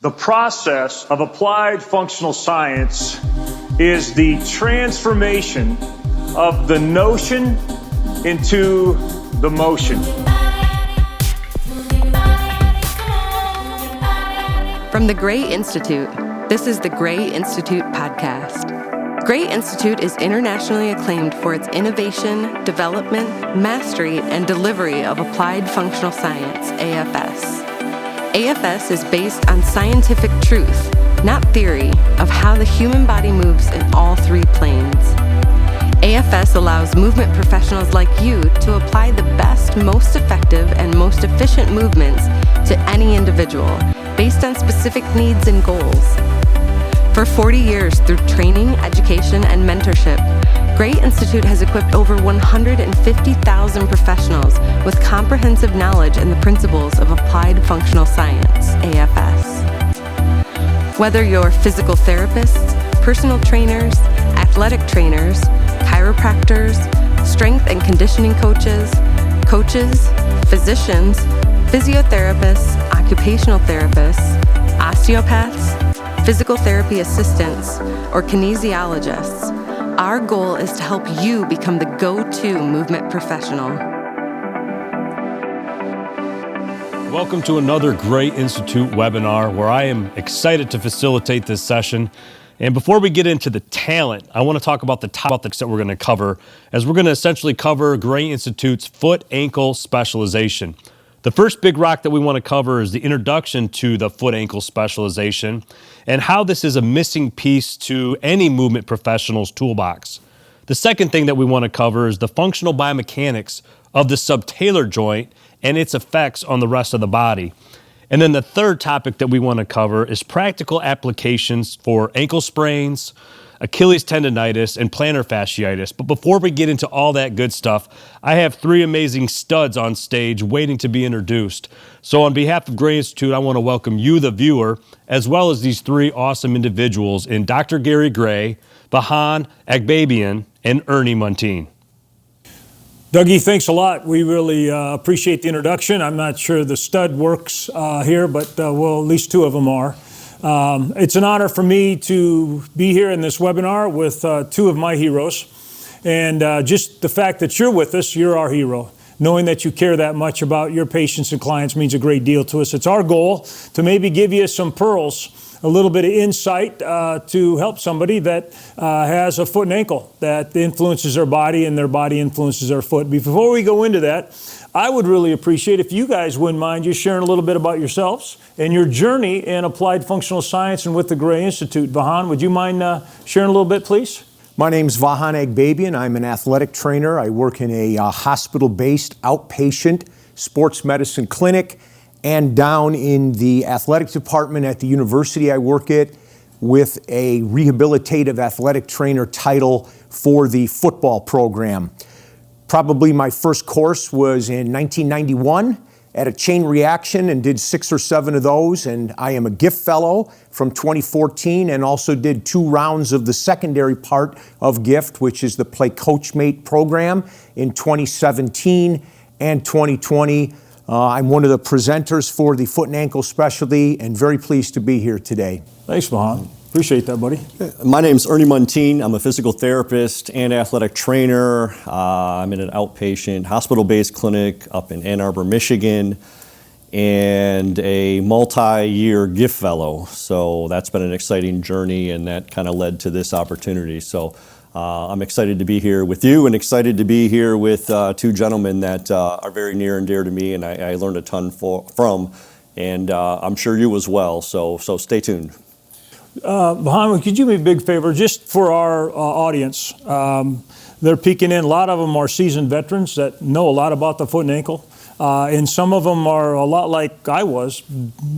The process of applied functional science is the transformation of the notion into the motion. From the Gray Institute, this is the Gray Institute podcast. Gray Institute is internationally acclaimed for its innovation, development, mastery, and delivery of applied functional science, AFS. AFS is based on scientific truth, not theory, of how the human body moves in all three planes. AFS allows movement professionals like you to apply the best, most effective, and most efficient movements to any individual based on specific needs and goals. For 40 years, through training, education, and mentorship, Gray Institute has equipped over 150,000 professionals with comprehensive knowledge in the principles of applied functional science, AFS. Whether you're physical therapists, personal trainers, athletic trainers, chiropractors, strength and conditioning coaches, physicians, physiotherapists, occupational therapists, osteopaths, physical therapy assistants, or kinesiologists, our goal is to help you become the go-to movement professional. Welcome to another Gray Institute webinar where I am excited to facilitate this session. And before we get into the talent, I want to talk about the topics that we're going to cover, as we're going to essentially cover Gray Institute's foot-ankle specialization. The first big rock that we want to cover is the introduction to the foot-ankle specialization and how this is a missing piece to any movement professional's toolbox. The second thing that we want to cover is the functional biomechanics of the subtalar joint and its effects on the rest of the body. And then the third topic that we want to cover is practical applications for ankle sprains, Achilles Tendonitis, and Plantar Fasciitis. But before we get into all that good stuff, I have three amazing studs on stage waiting to be introduced. So on behalf of Gray Institute, I want to welcome you, the viewer, as well as these three awesome individuals in Dr. Gary Gray, Vahan Agbabian, and Ernie Muntean. Dougie, thanks a lot. We really appreciate the introduction. I'm not sure the stud works here, but well, at least two of them are. It's an honor for me to be here in this webinar with two of my heroes. And just the fact that you're with us, you're our hero. Knowing that you care that much about your patients and clients means a great deal to us. It's our goal to maybe give you some pearls, a little bit of insight to help somebody that has a foot and ankle that influences their body and their body influences their foot. Before we go into that, I would really appreciate if you guys wouldn't mind just sharing a little bit about yourselves and your journey in applied functional science and with the Gray Institute. Vahan, would you mind sharing a little bit, please? My name's Vahan Agbabian. I'm an athletic trainer. I work in a hospital-based outpatient sports medicine clinic and down in the athletic department at the university I work at with a rehabilitative athletic trainer title for the football program. Probably my first course was in 1991 at a chain reaction and did 6 or 7 of those. And I am a GIFT fellow from 2014 and also did 2 rounds of the secondary part of GIFT, which is the Play Coachmate program in 2017 and 2020. I'm one of the presenters for the foot and ankle specialty and very pleased to be here today. Thanks, Vahan. Appreciate that, buddy. My name's Ernie Muntean. I'm a physical therapist and athletic trainer. I'm in an outpatient hospital-based clinic up in Ann Arbor, Michigan, and a multi-year GIFT fellow. So that's been an exciting journey, and that kind of led to this opportunity. So I'm excited to be here with you and excited to be here with 2 gentlemen that are very near and dear to me, and I learned a ton from, and I'm sure you as well. So stay tuned. Vahan, could you do me a big favor just for our audience? They're peeking in. A lot of them are seasoned veterans that know a lot about the foot and ankle. And some of them are a lot like I was.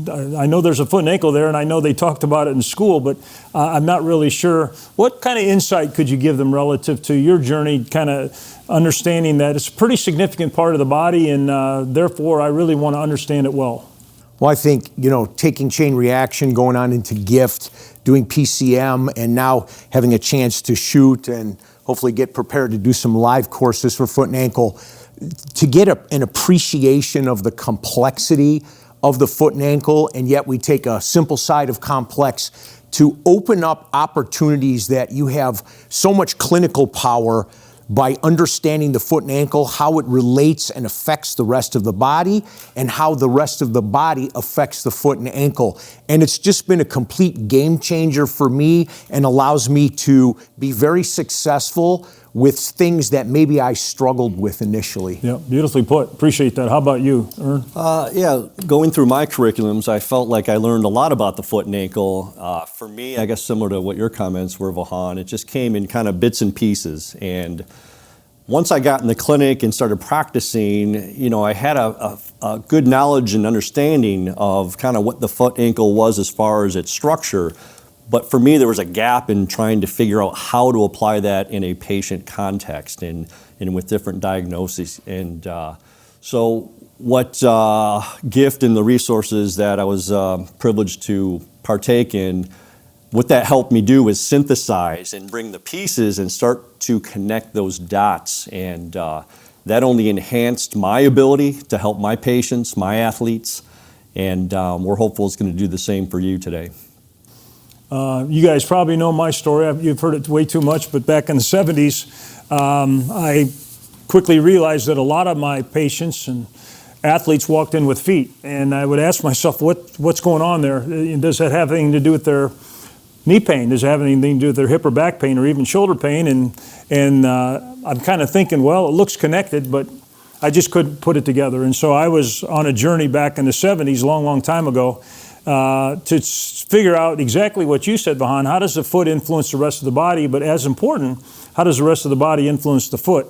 I know there's a foot and ankle there, and I know they talked about it in school, but I'm not really sure. What kind of insight could you give them relative to your journey, kind of understanding that it's a pretty significant part of the body, and therefore I really want to understand it well? Well, I think, taking chain reaction, going on into GIFT, doing PCM, and now having a chance to shoot and hopefully get prepared to do some live courses for foot and ankle, to get an appreciation of the complexity of the foot and ankle, and yet we take a simple side of complex to open up opportunities that you have so much clinical power by understanding the foot and ankle, how it relates and affects the rest of the body, and how the rest of the body affects the foot and ankle. And it's just been a complete game changer for me and allows me to be very successful with things that maybe I struggled with initially. Yeah, beautifully put. Appreciate that. How about you, Ern? Yeah, going through my curriculums, I felt like I learned a lot about the foot and ankle. For me, I guess similar to what your comments were, Vahan, it just came in kind of bits and pieces. And once I got in the clinic and started practicing, you know, I had a good knowledge and understanding of kind of what the foot ankle was as far as its structure. But for me, there was a gap in trying to figure out how to apply that in a patient context and with different diagnoses. And so what gift and the resources that I was privileged to partake in, what that helped me do was synthesize and bring the pieces and start to connect those dots. And that only enhanced my ability to help my patients, my athletes, and we're hopeful it's going to do the same for you today. You guys probably know my story. You've heard it way too much, but back in the 70s, I quickly realized that a lot of my patients and athletes walked in with feet, and I would ask myself, what's going on there? Does that have anything to do with their knee pain? Does it have anything to do with their hip or back pain or even shoulder pain? And I'm kind of thinking, well, it looks connected, but I just couldn't put it together. And so I was on a journey back in the 70s, long time ago, to figure out exactly what you said, Vahan. How does the foot influence the rest of the body? But as important, how does the rest of the body influence the foot?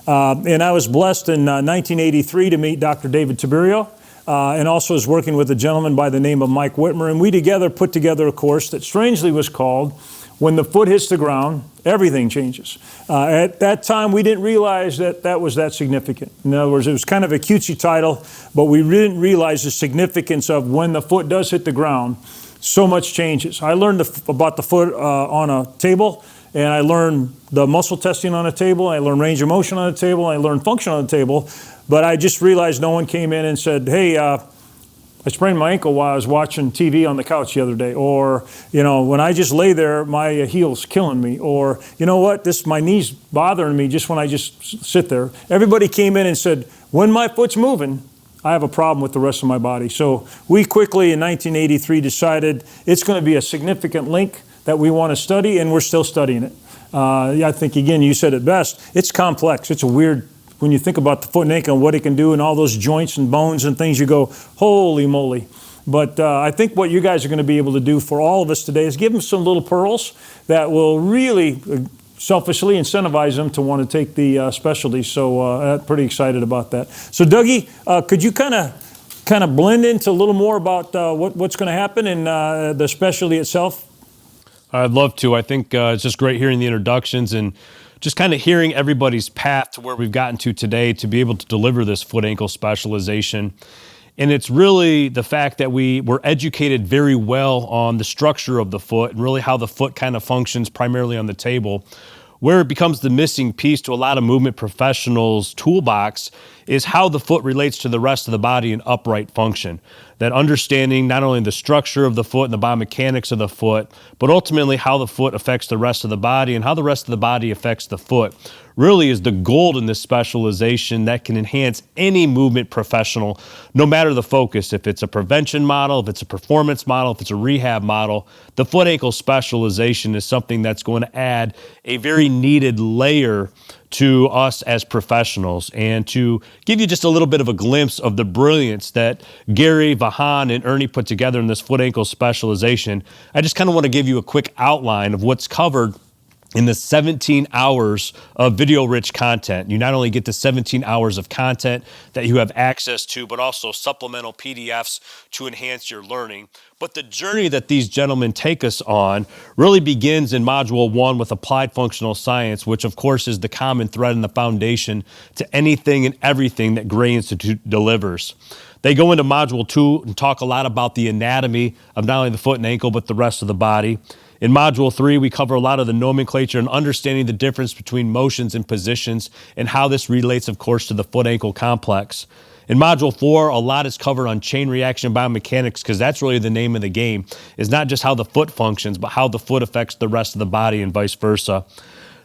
And I was blessed in 1983 to meet Dr. David Tiberio, and also was working with a gentleman by the name of Mike Whitmer. And we together put together a course that strangely was called When the Foot Hits the Ground, Everything Changes. At that time, we didn't realize that was that significant. In other words, it was kind of a cutesy title, but we didn't realize the significance of when the foot does hit the ground, so much changes. I learned about the foot on a table, and I learned the muscle testing on a table, I learned range of motion on a table, I learned function on a table, but I just realized no one came in and said, hey, I sprained my ankle while I was watching TV on the couch the other day, or, you know, when I just lay there, my heel's killing me, or, you know what, my knee's bothering me just when I just sit there. Everybody came in and said, when my foot's moving, I have a problem with the rest of my body. So we quickly in 1983 decided it's going to be a significant link that we want to study, and we're still studying it. I think, again, you said it best. It's complex. It's a weird, when you think about the foot and ankle and what it can do and all those joints and bones and things, you go, holy moly. But I think what you guys are going to be able to do for all of us today is give them some little pearls that will really selfishly incentivize them to want to take the specialty. So I'm pretty excited about that. So Dougie, could you kind of blend into a little more about what's going to happen in the specialty itself? I'd love to. I think it's just great hearing the introductions and just kind of hearing everybody's path to where we've gotten to today to be able to deliver this foot ankle specialization. And it's really the fact that we were educated very well on the structure of the foot and really how the foot kind of functions primarily on the table. Where it becomes the missing piece to a lot of movement professionals' toolbox is how the foot relates to the rest of the body in upright function. That understanding not only the structure of the foot and the biomechanics of the foot, but ultimately how the foot affects the rest of the body and how the rest of the body affects the foot really is the gold in this specialization that can enhance any movement professional, no matter the focus. If it's a prevention model, if it's a performance model, if it's a rehab model, the foot ankle specialization is something that's going to add a very needed layer to us as professionals. And to give you just a little bit of a glimpse of the brilliance that Gary, Vahan, and Ernie put together in this foot ankle specialization, I just kind of want to give you a quick outline of what's covered in the 17 hours of video-rich content. You not only get the 17 hours of content that you have access to, but also supplemental PDFs to enhance your learning. But the journey that these gentlemen take us on really begins in Module 1 with Applied Functional Science, which of course is the common thread and the foundation to anything and everything that Gray Institute delivers. They go into Module 2 and talk a lot about the anatomy of not only the foot and ankle, but the rest of the body. In Module 3, we cover a lot of the nomenclature and understanding the difference between motions and positions and how this relates, of course, to the foot-ankle complex. In Module 4, a lot is covered on chain reaction biomechanics because that's really the name of the game, is not just how the foot functions, but how the foot affects the rest of the body and vice versa.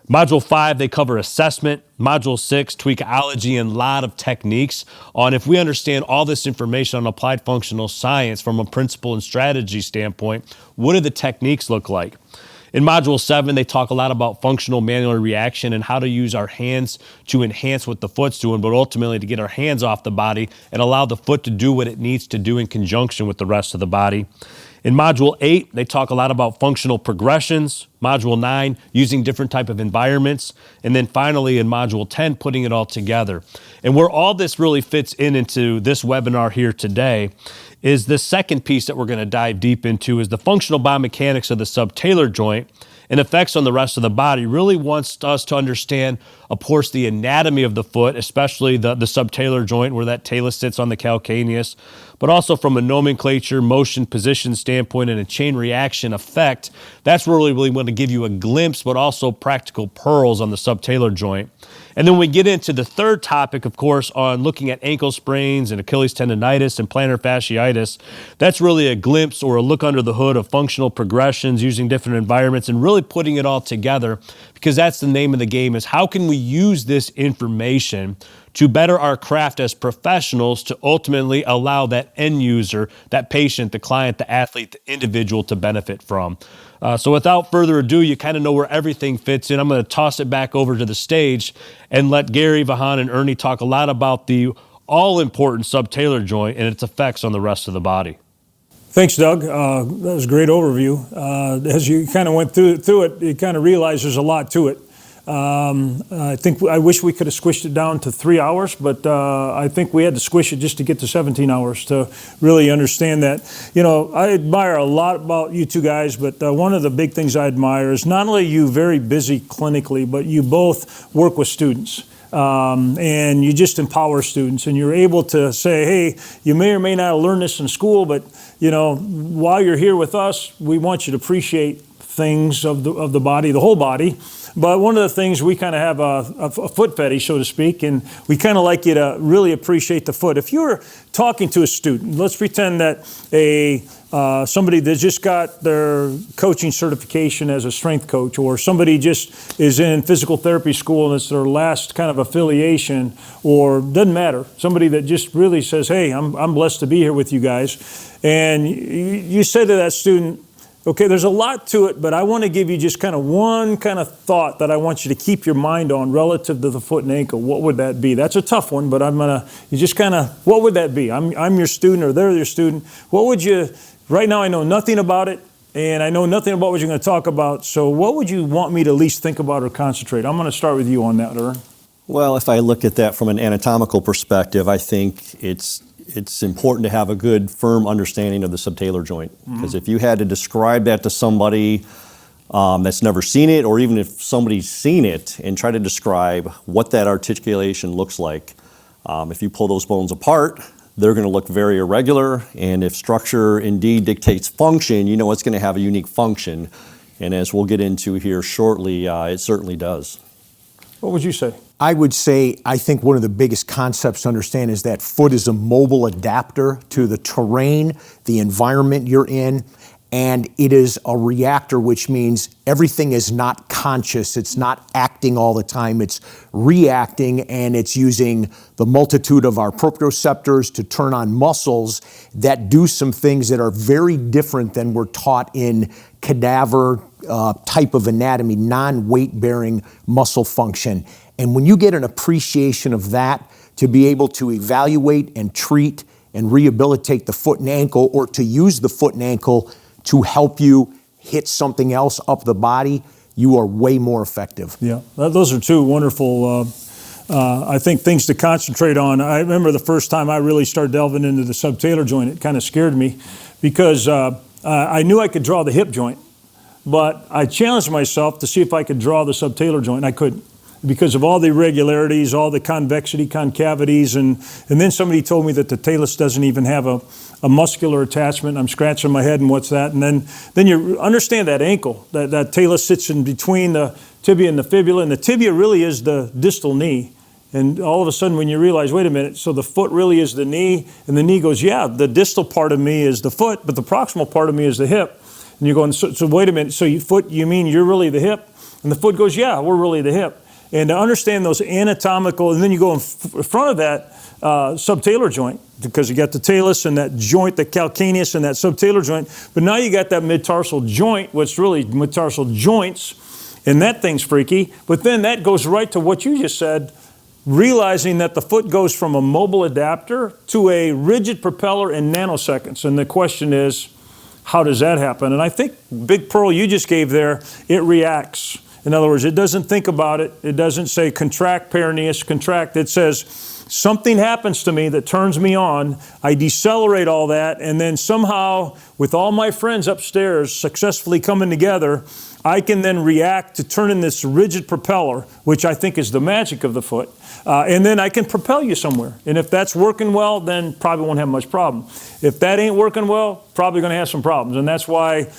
Module 5, they cover assessment. Module 6, tweakology, and a lot of techniques on if we understand all this information on applied functional science from a principle and strategy standpoint, what do the techniques look like? In Module 7, they talk a lot about functional manual reaction and how to use our hands to enhance what the foot's doing, but ultimately to get our hands off the body and allow the foot to do what it needs to do in conjunction with the rest of the body. In Module 8, they talk a lot about functional progressions. Module 9, using different type of environments. And then finally in Module 10, putting it all together. And where all this really fits into this webinar here today is the second piece that we're going to dive deep into is the functional biomechanics of the subtalar joint and effects on the rest of the body. Really wants us to understand, of course, the anatomy of the foot, especially the subtalar joint where that talus sits on the calcaneus, but also from a nomenclature, motion, position standpoint, and a chain reaction effect. That's where we really want to give you a glimpse, but also practical pearls on the subtalar joint. And then we get into the third topic, of course, on looking at ankle sprains and Achilles tendonitis and plantar fasciitis. That's really a glimpse or a look under the hood of functional progressions using different environments and really putting it all together, because that's the name of the game, is how can we use this information to better our craft as professionals to ultimately allow that end user, that patient, the client, the athlete, the individual to benefit from. So without further ado, you kind of know where everything fits in. I'm going to toss it back over to the stage and let Gary, Vahan, and Ernie talk a lot about the all-important subtalar joint and its effects on the rest of the body. Thanks, Doug. That was a great overview. As you kind of went through it, you kind of realize there's a lot to it. I wish we could have squished it down to 3 hours, but I think we had to squish it just to get to 17 hours to really understand that. You know, I admire a lot about you two guys, but one of the big things I admire is not only you very busy clinically, but you both work with students. And you just empower students, and you're able to say, hey, you may or may not have learned this in school, but you know, while you're here with us, we want you to appreciate things of the body, the whole body. But one of the things, we kind of have a foot fetish, so to speak, and we kind of like you to really appreciate the foot. If you're talking to a student, let's pretend that somebody that just got their coaching certification as a strength coach, or somebody just is in physical therapy school and it's their last kind of affiliation, or doesn't matter, somebody that just really says, hey, I'm blessed to be here with you guys. And you say to that student, okay, there's a lot to it, but I want to give you just kind of one kind of thought that I want you to keep your mind on relative to the foot and ankle. What would that be? That's a tough one, but you just kind of, what would that be? I'm your student, or they're your student. What would you, right now I know nothing about it, and I know nothing about what you're going to talk about, so what would you want me to at least think about or concentrate? I'm going to start with you on that, Ern. Well, if I look at that from an anatomical perspective, I think it's important to have a good, firm understanding of the subtalar joint. Because if you had to describe that to somebody that's never seen it, or even if somebody's seen it and try to describe what that articulation looks like, if you pull those bones apart, they're going to look very irregular. And if structure indeed dictates function, you know it's going to have a unique function. And as we'll get into here shortly, it certainly does. What would you say? I would say, I think one of the biggest concepts to understand is that foot is a mobile adapter to the terrain, the environment you're in, and it is a reactor, which means everything is not conscious. It's not acting all the time. It's reacting, and it's using the multitude of our proprioceptors to turn on muscles that do some things that are very different than we're taught in cadaver type of anatomy, non-weight-bearing muscle function. And when you get an appreciation of that, to be able to evaluate and treat and rehabilitate the foot and ankle, or to use the foot and ankle to help you hit something else up the body, you are way more effective. Yeah, those are two wonderful, I think, things to concentrate on. I remember the first time I really started delving into the subtalar joint, it kind of scared me, because I knew I could draw the hip joint, but I challenged myself to see if I could draw the subtalar joint, and I couldn't, because of all the irregularities, all the convexity, concavities, and then somebody told me that the talus doesn't even have a muscular attachment. I'm scratching my head, and what's that? And then you understand that ankle, that talus sits in between the tibia and the fibula, and the tibia really is the distal knee, And all of a sudden when you realize, wait a minute, so the foot really is the knee, and the knee goes, yeah, the distal part of me is the foot, but the proximal part of me is the hip. And you're going, so wait a minute, so you mean you're really the hip? And the foot goes, yeah, we're really the hip. And to understand those anatomical, and then you go in front of that subtalar joint, because you got the talus and that joint, the calcaneus and that subtalar joint, but now you got that mid-tarsal joint, what's really mid-tarsal joints, and that thing's freaky. But then that goes right to what you just said, realizing that the foot goes from a mobile adapter to a rigid propeller in nanoseconds. And the question is, how does that happen? And I think big pearl you just gave there, it reacts. In other words, it doesn't think about it. It doesn't say contract, peroneus, contract. It says something happens to me that turns me on. I decelerate all that, and then somehow, with all my friends upstairs successfully coming together, I can then react to turning this rigid propeller, which I think is the magic of the foot, and then I can propel you somewhere. And if that's working well, then probably won't have much problem. If that ain't working well, probably going to have some problems, and that's why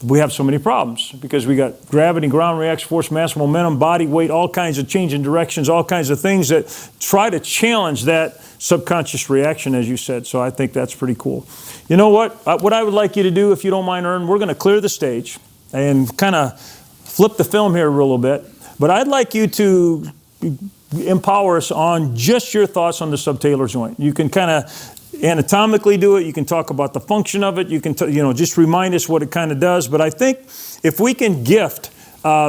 we have so many problems, because we got gravity, ground reaction, force, mass, momentum, body weight, all kinds of changing directions, all kinds of things that try to challenge that subconscious reaction, as you said. So I think that's pretty cool. You know what? What I would like you to do, if you don't mind, Ern, we're going to clear the stage and kind of flip the film here a little bit. But I'd like you to empower us on just your thoughts on the subtalar joint. You can kind of anatomically do it. You can talk about the function of it. You can, just remind us what it kind of does. But I think if we can gift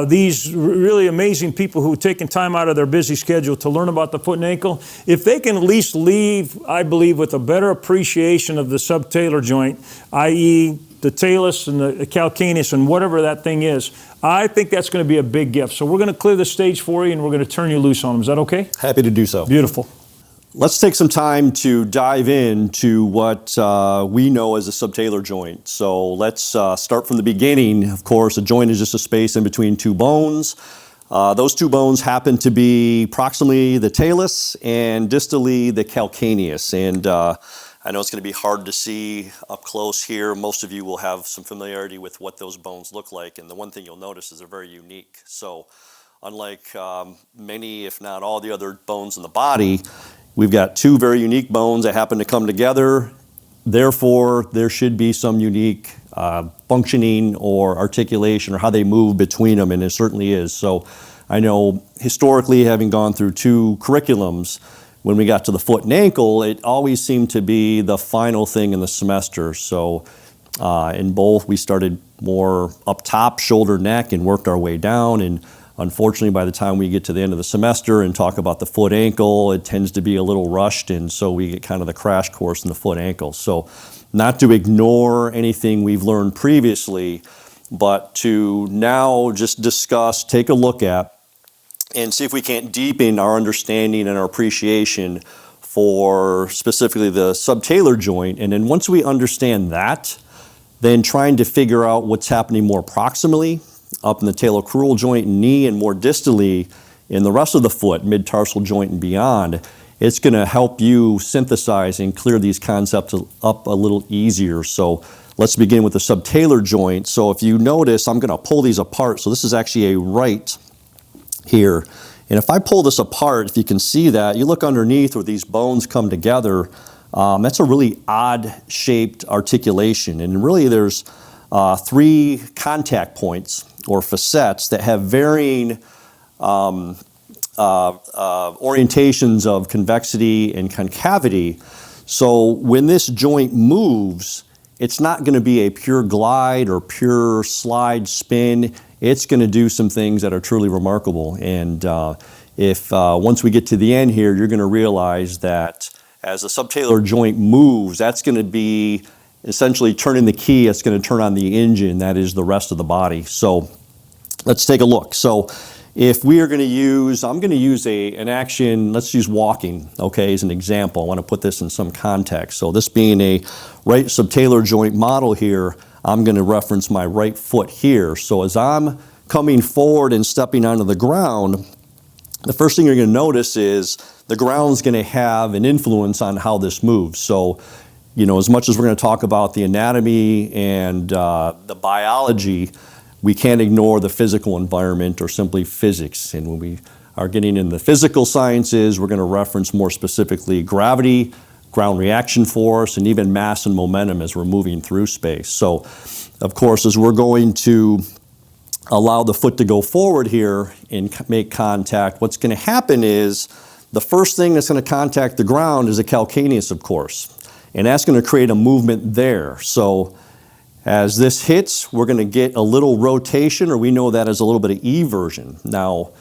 these really amazing people who've taken time out of their busy schedule to learn about the foot and ankle, if they can at least leave, I believe, with a better appreciation of the subtalar joint, i.e. the talus and the calcaneus and whatever that thing is, I think that's going to be a big gift. So we're going to clear the stage for you, and we're going to turn you loose on them. Is that okay? Happy to do so. Beautiful. Let's take some time to dive into what we know as a subtalar joint. So let's start from the beginning. Of course, a joint is just a space in between two bones. Those two bones happen to be proximally the talus and distally the calcaneus. And I know it's going to be hard to see up close here. Most of you will have some familiarity with what those bones look like. And the one thing you'll notice is they're very unique. So unlike many, if not all the other bones in the body, we've got two very unique bones that happen to come together. Therefore, there should be some unique functioning or articulation or how they move between them, and it certainly is. So I know historically, having gone through two curriculums, when we got to the foot and ankle, it always seemed to be the final thing in the semester. So in both, we started more up top, shoulder, neck, and worked our way down. And unfortunately, by the time we get to the end of the semester and talk about the foot ankle, it tends to be a little rushed, and so we get kind of the crash course in the foot ankle. So not to ignore anything we've learned previously, but to now just discuss, take a look at, and see if we can't deepen our understanding and our appreciation for specifically the subtalar joint. And then once we understand that, then trying to figure out what's happening more proximally up in the talocrural joint and knee, and more distally in the rest of the foot, mid-tarsal joint and beyond, it's going to help you synthesize and clear these concepts up a little easier. So let's begin with the subtalar joint. So if you notice, I'm going to pull these apart. So this is actually a right here. And if I pull this apart, if you can see that, you look underneath where these bones come together, that's a really odd-shaped articulation. And really there's three contact points or facets that have varying orientations of convexity and concavity. So when this joint moves, it's not going to be a pure glide or pure slide spin. It's going to do some things that are truly remarkable. And if once we get to the end here, you're going to realize that as the subtalar joint moves, that's going to be essentially turning the key. It's going to turn on the engine, that is the rest of the body. So let's take a look. So if we are going to use, I'm going to use an action, let's use walking, okay, as an example. I want to put this in some context. So this being a right subtalar joint model here, I'm going to reference my right foot here. So as I'm coming forward and stepping onto the ground, the first thing you're going to notice is the ground's going to have an influence on how this moves. So, you know, as much as we're going to talk about the anatomy and the biology, we can't ignore the physical environment or simply physics. And when we are getting in the physical sciences, we're going to reference more specifically gravity, ground reaction force, and even mass and momentum as we're moving through space. So, of course, as we're going to allow the foot to go forward here and make contact, what's going to happen is the first thing that's going to contact the ground is the calcaneus, of course, and that's going to create a movement there. So as this hits, we're going to get a little rotation, or we know that as a little bit of eversion. Now,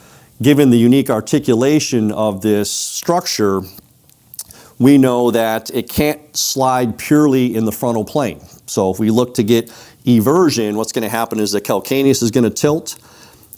given the unique articulation of this structure, we know that it can't slide purely in the frontal plane. So if we look to get eversion, what's going to happen is the calcaneus is going to tilt,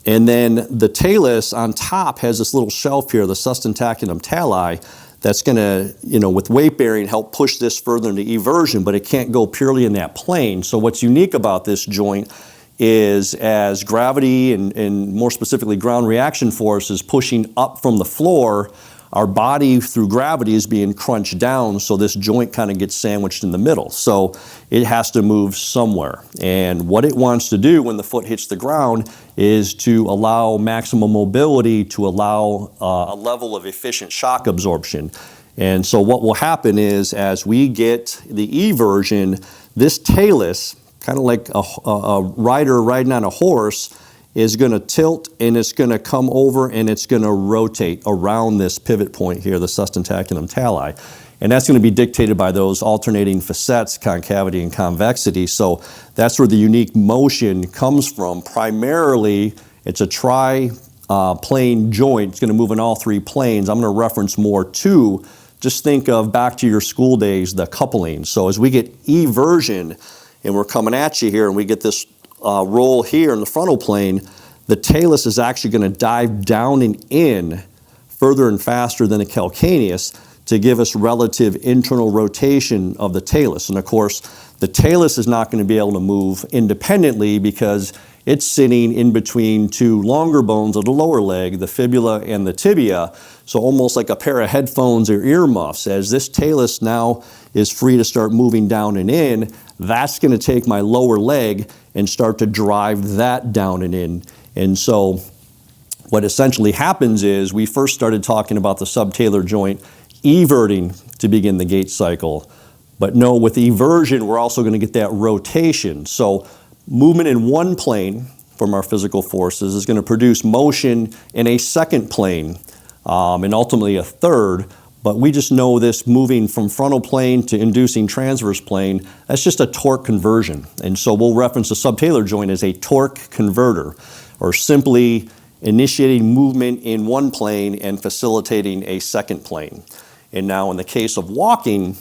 and then the talus on top has this little shelf here, the sustentaculum tali, that's going to, with weight bearing, help push this further into eversion, but it can't go purely in that plane. So what's unique about this joint is as gravity and more specifically ground reaction force is pushing up from the floor, our body through gravity is being crunched down, so this joint kind of gets sandwiched in the middle. So it has to move somewhere. And what it wants to do when the foot hits the ground is to allow maximum mobility, to allow a level of efficient shock absorption. And so what will happen is as we get the eversion, this talus, kind of like a rider riding on a horse, is going to tilt, and it's going to come over and it's going to rotate around this pivot point here, the sustentaculum tali. And that's going to be dictated by those alternating facets, concavity and convexity. So that's where the unique motion comes from. Primarily, it's a tri-plane joint. It's going to move in all three planes. I'm going to reference more to, just think of back to your school days, the coupling. So as we get eversion, and we're coming at you here, and we get this roll here in the frontal plane, the talus is actually going to dive down and in further and faster than the calcaneus to give us relative internal rotation of the talus. And of course, the talus is not going to be able to move independently because it's sitting in between two longer bones of the lower leg, the fibula and the tibia. So almost like a pair of headphones or earmuffs. As this talus now is free to start moving down and in, that's going to take my lower leg and start to drive that down and in. And so what essentially happens is we first started talking about the subtalar joint everting to begin the gait cycle. But no, with eversion, we're also going to get that rotation. So movement in one plane from our physical forces is going to produce motion in a second plane and ultimately a third. But we just know this moving from frontal plane to inducing transverse plane, that's just a torque conversion. And so we'll reference the subtalar joint as a torque converter, or simply initiating movement in one plane and facilitating a second plane. And now in the case of walking,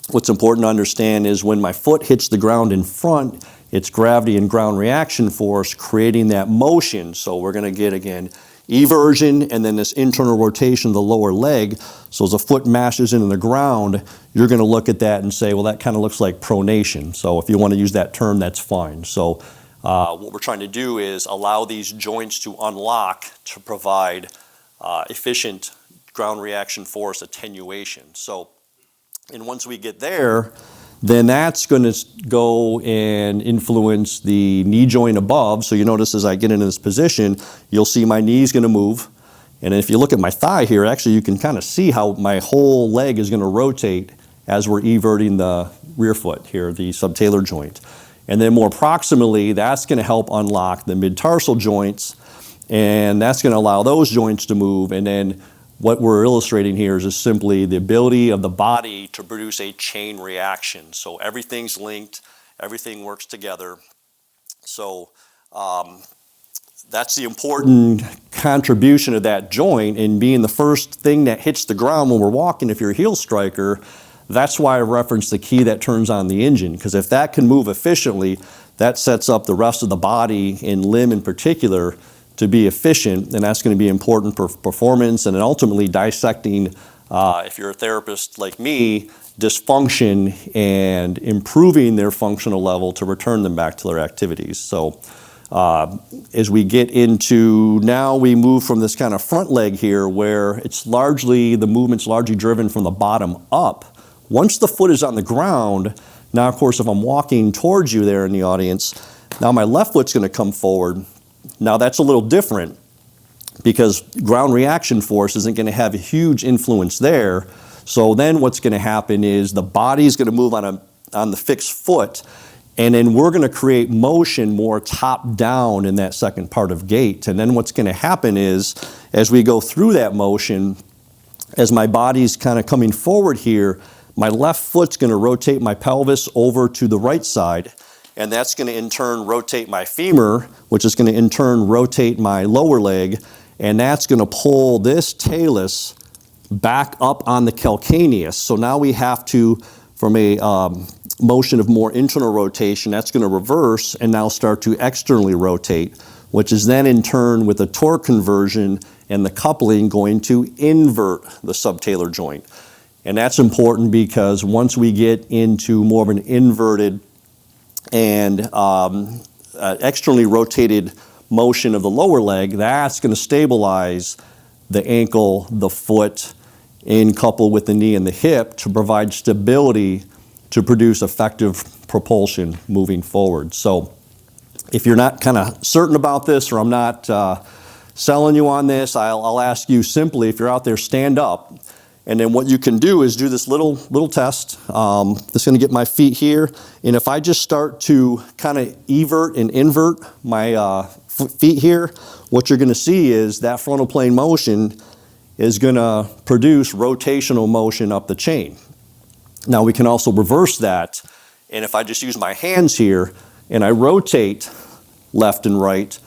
what's important to understand is when my foot hits the ground in front, it's gravity and ground reaction force creating that motion. So we're going to get, again, eversion and then this internal rotation of the lower leg. So as the foot mashes into the ground, you're going to look at that and say, well, that kind of looks like pronation. So if you want to use that term, that's fine. So what we're trying to do is allow these joints to unlock to provide efficient ground reaction force attenuation. So, and once we get there, then that's going to go and influence the knee joint above. So you notice as I get into this position, you'll see my knee's going to move. And if you look at my thigh here, actually you can kind of see how my whole leg is going to rotate as we're everting the rear foot here, the subtalar joint. And then more proximally, that's going to help unlock the mid-tarsal joints, and that's going to allow those joints to move. And then what we're illustrating here is just simply the ability of the body to produce a chain reaction. So everything's linked, everything works together. So that's the important contribution of that joint in being the first thing that hits the ground when we're walking. If you're a heel striker, that's why I referenced the key that turns on the engine, because if that can move efficiently, that sets up the rest of the body and limb in particular to be efficient, and that's going to be important for performance and then ultimately dissecting, if you're a therapist like me, dysfunction and improving their functional level to return them back to their activities. So as we get into, now we move from this kind of front leg here where it's largely, the movement's largely driven from the bottom up. Once the foot is on the ground, now of course if I'm walking towards you there in the audience, now my left foot's going to come forward. Now that's a little different because ground reaction force isn't going to have a huge influence there. So then what's going to happen is the body's going to move on the fixed foot, and then we're going to create motion more top down in that second part of gait. And then what's going to happen is, as we go through that motion, as my body's kind of coming forward here, my left foot's going to rotate my pelvis over to the right side, and that's going to in turn rotate my femur, which is going to in turn rotate my lower leg, and that's going to pull this talus back up on the calcaneus. So now we have to, from a motion of more internal rotation, that's going to reverse and now start to externally rotate, which is then in turn with the torque conversion and the coupling going to invert the subtalar joint. And that's important because once we get into more of an inverted and externally rotated motion of the lower leg, that's going to stabilize the ankle, the foot, and coupled with the knee and the hip to provide stability to produce effective propulsion moving forward. So if you're not kind of certain about this, or I'm not selling you on this, I'll ask you simply, if you're out there, stand up. And then what you can do is do this little test. That's going to get my feet here. And if I just start to kind of evert and invert my feet here, what you're going to see is that frontal plane motion is going to produce rotational motion up the chain. Now we can also reverse that, and if I just use my hands here and I rotate left and right,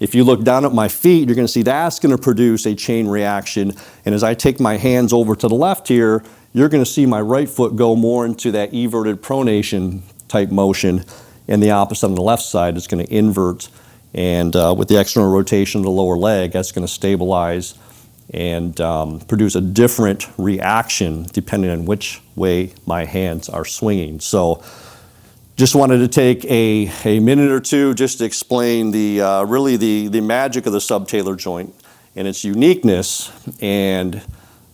if you look down at my feet, you're going to see that's going to produce a chain reaction, and as I take my hands over to the left here, you're going to see my right foot go more into that everted pronation type motion, and the opposite on the left side is going to invert, and with the external rotation of the lower leg, that's going to stabilize and produce a different reaction depending on which way my hands are swinging. So just wanted to take a minute or two just to explain really the magic of the subtalar joint and its uniqueness. And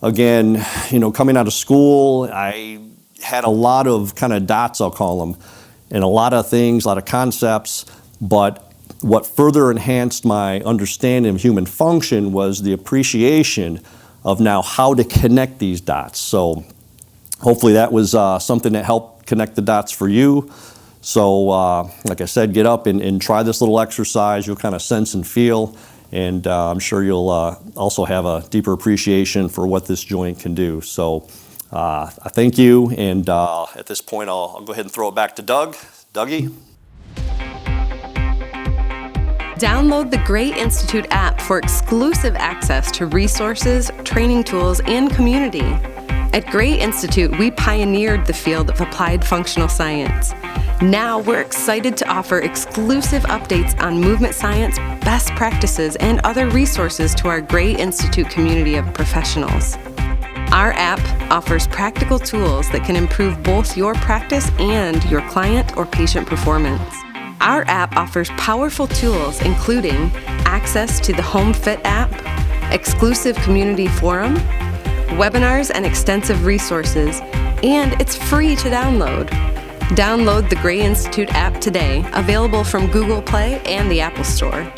again, coming out of school, I had a lot of kind of dots, I'll call them, and a lot of things, a lot of concepts, but what further enhanced my understanding of human function was the appreciation of now how to connect these dots. So hopefully that was something that helped connect the dots for you. So like I said, get up and try this little exercise. You'll kind of sense and feel, and I'm sure you'll also have a deeper appreciation for what this joint can do. So I thank you, and at this point I'll go ahead and throw it back to Doug. Dougie? Download the Gray Institute app for exclusive access to resources, training tools, and community. At Gray Institute, we pioneered the field of applied functional science. Now we're excited to offer exclusive updates on movement science, best practices, and other resources to our Gray Institute community of professionals. Our app offers practical tools that can improve both your practice and your client or patient performance. Our app offers powerful tools including access to the Home Fit app, exclusive community forum, webinars and extensive resources, and it's free to download. Download the Gray Institute app today, available from Google Play and the Apple Store.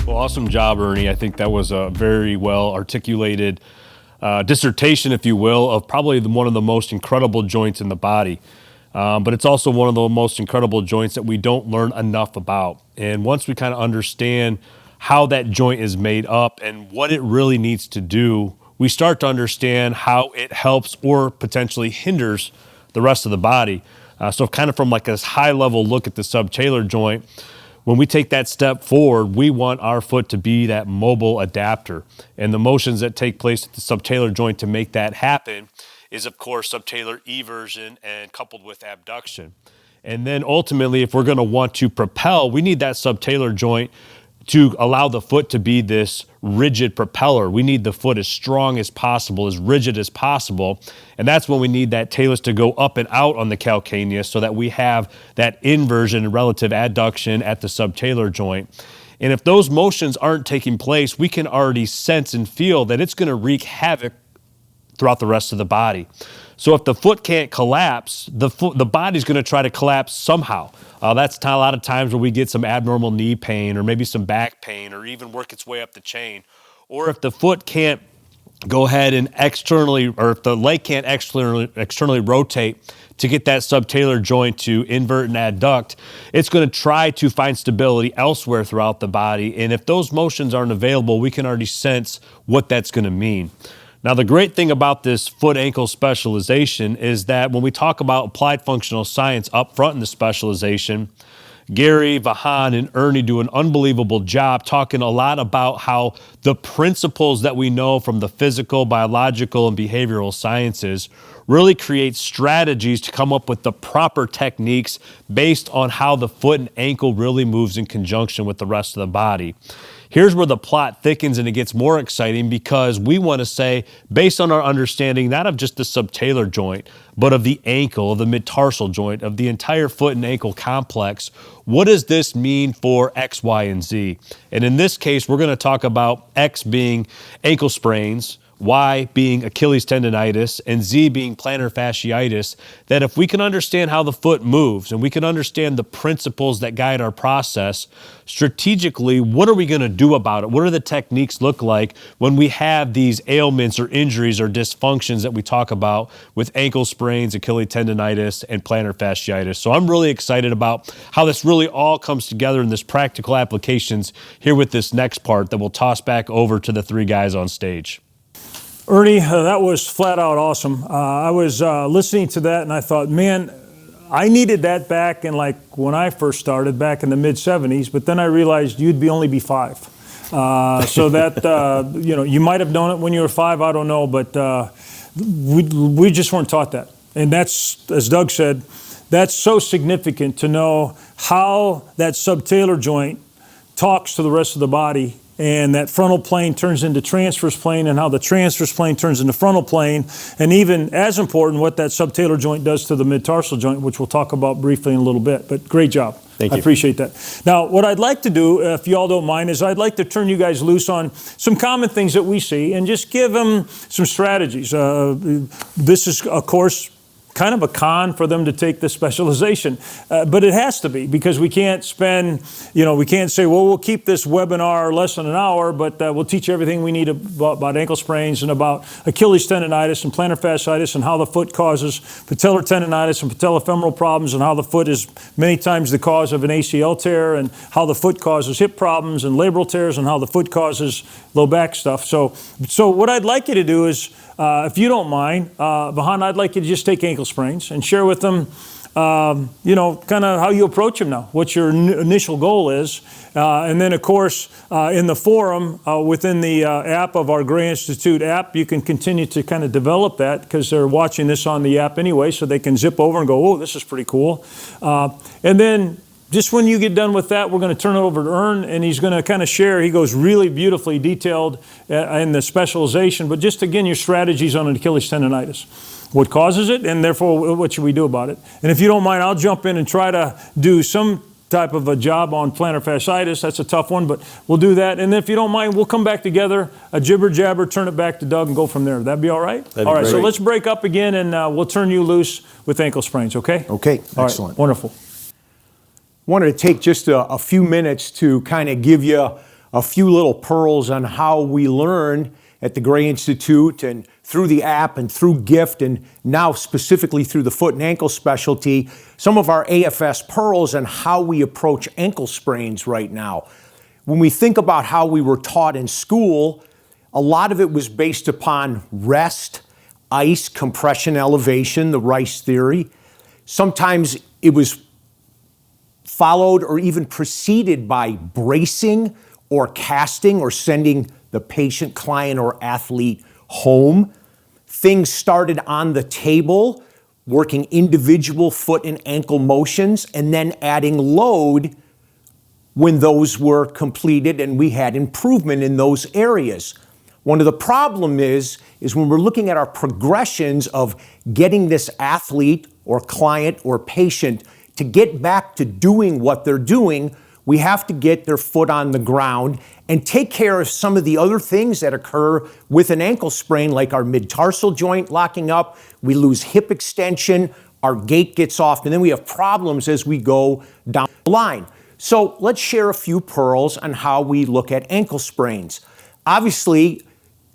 Well, awesome job, Ernie. I think that was a very well articulated dissertation, if you will, of probably one of the most incredible joints in the body. But it's also one of the most incredible joints that we don't learn enough about. And once we kind of understand how that joint is made up and what it really needs to do, we start to understand how it helps or potentially hinders the rest of the body. So kind of from like a high level look at the subtalar joint, when we take that step forward, we want our foot to be that mobile adapter. And the motions that take place at the subtalar joint to make that happen is, of course, subtalar eversion and coupled with abduction. And then ultimately, if we're going to want to propel, we need that subtalar joint to allow the foot to be this rigid propeller. We need the foot as strong as possible, as rigid as possible. And that's when we need that talus to go up and out on the calcaneus so that we have that inversion and relative adduction at the subtalar joint. And if those motions aren't taking place, we can already sense and feel that it's going to wreak havoc throughout the rest of the body. So if the foot can't collapse, the body's going to try to collapse somehow. That's a lot of times where we get some abnormal knee pain or maybe some back pain or even work its way up the chain. Or if the foot can't go ahead and externally, or if the leg can't externally rotate to get that subtalar joint to invert and adduct, it's going to try to find stability elsewhere throughout the body. And if those motions aren't available, we can already sense what that's going to mean. Now, the great thing about this foot-ankle specialization is that when we talk about applied functional science up front in the specialization, Gary, Vahan, and Ernie do an unbelievable job talking a lot about how the principles that we know from the physical, biological, and behavioral sciences really create strategies to come up with the proper techniques based on how the foot and ankle really moves in conjunction with the rest of the body. Here's where the plot thickens and it gets more exciting, because we want to say, based on our understanding not of just the subtalar joint, but of the ankle, of the mid-tarsal joint, of the entire foot and ankle complex, what does this mean for X, Y, and Z? And in this case, we're going to talk about X being ankle sprains, Y being Achilles tendonitis, and Z being plantar fasciitis, that if we can understand how the foot moves and we can understand the principles that guide our process, strategically, what are we going to do about it? What do the techniques look like when we have these ailments or injuries or dysfunctions that we talk about with ankle sprains, Achilles tendonitis, and plantar fasciitis? So I'm really excited about how this really all comes together in this practical applications here with this next part that we'll toss back over to the three guys on stage. Ernie, that was flat out awesome. I was listening to that and I thought, man, I needed that back in like when I first started back in the mid 70s, but then I realized you'd only be 5. So that, you might have known it when you were 5, I don't know, but we just weren't taught that. And that's, as Doug said, that's so significant to know how that subtalar joint talks to the rest of the body, and that frontal plane turns into transverse plane, and how the transverse plane turns into frontal plane, and even as important, what that subtalar joint does to the mid-tarsal joint, which we'll talk about briefly in a little bit. But great job. Thank you. I appreciate that. Now, what I'd like to do, if you all don't mind, is I'd like to turn you guys loose on some common things that we see and just give them some strategies. This is, of course, kind of a con for them to take the specialization, but it has to be, because we can't spend, we can't say, well, we'll keep this webinar less than an hour, but we'll teach you everything we need about ankle sprains and about Achilles tendonitis and plantar fasciitis and how the foot causes patellar tendonitis and patellofemoral problems, and how the foot is many times the cause of an ACL tear, and how the foot causes hip problems and labral tears, and how the foot causes low back stuff. So what I'd like you to do is, if you don't mind, Vahan, I'd like you to just take ankle sprains and share with them, kind of how you approach them now, what your initial goal is. And then, of course, in the forum, within the app of our Gray Institute app, you can continue to kind of develop that, because they're watching this on the app anyway, so they can zip over and go, oh, this is pretty cool. And then, just when you get done with that, we're going to turn it over to Ern, and he's going to kind of share. He goes really beautifully detailed in the specialization, but just again, your strategies on an Achilles tendonitis. What causes it, and therefore, what should we do about it? And if you don't mind, I'll jump in and try to do some type of a job on plantar fasciitis. That's a tough one, but we'll do that. And if you don't mind, we'll come back together, a jibber jabber, turn it back to Doug, and go from there. That'd be all right? All right, so let's break up again, and we'll turn you loose with ankle sprains, okay? Okay, all excellent. Right, wonderful. Wanted to take just a few minutes to kind of give you a few little pearls on how we learn at the Gray Institute and through the app and through GIFT, and now specifically through the foot and ankle specialty, some of our AFS pearls and how we approach ankle sprains right now. When we think about how we were taught in school, a lot of it was based upon rest, ice, compression, elevation, the Rice theory. Sometimes it was followed or even preceded by bracing or casting or sending the patient, client, or athlete home. Things started on the table, working individual foot and ankle motions, and then adding load when those were completed and we had improvement in those areas. One of the problems is when we're looking at our progressions of getting this athlete or client or patient to get back to doing what they're doing, we have to get their foot on the ground and take care of some of the other things that occur with an ankle sprain, like our mid-tarsal joint locking up, we lose hip extension, our gait gets off, and then we have problems as we go down the line. So let's share a few pearls on how we look at ankle sprains. Obviously,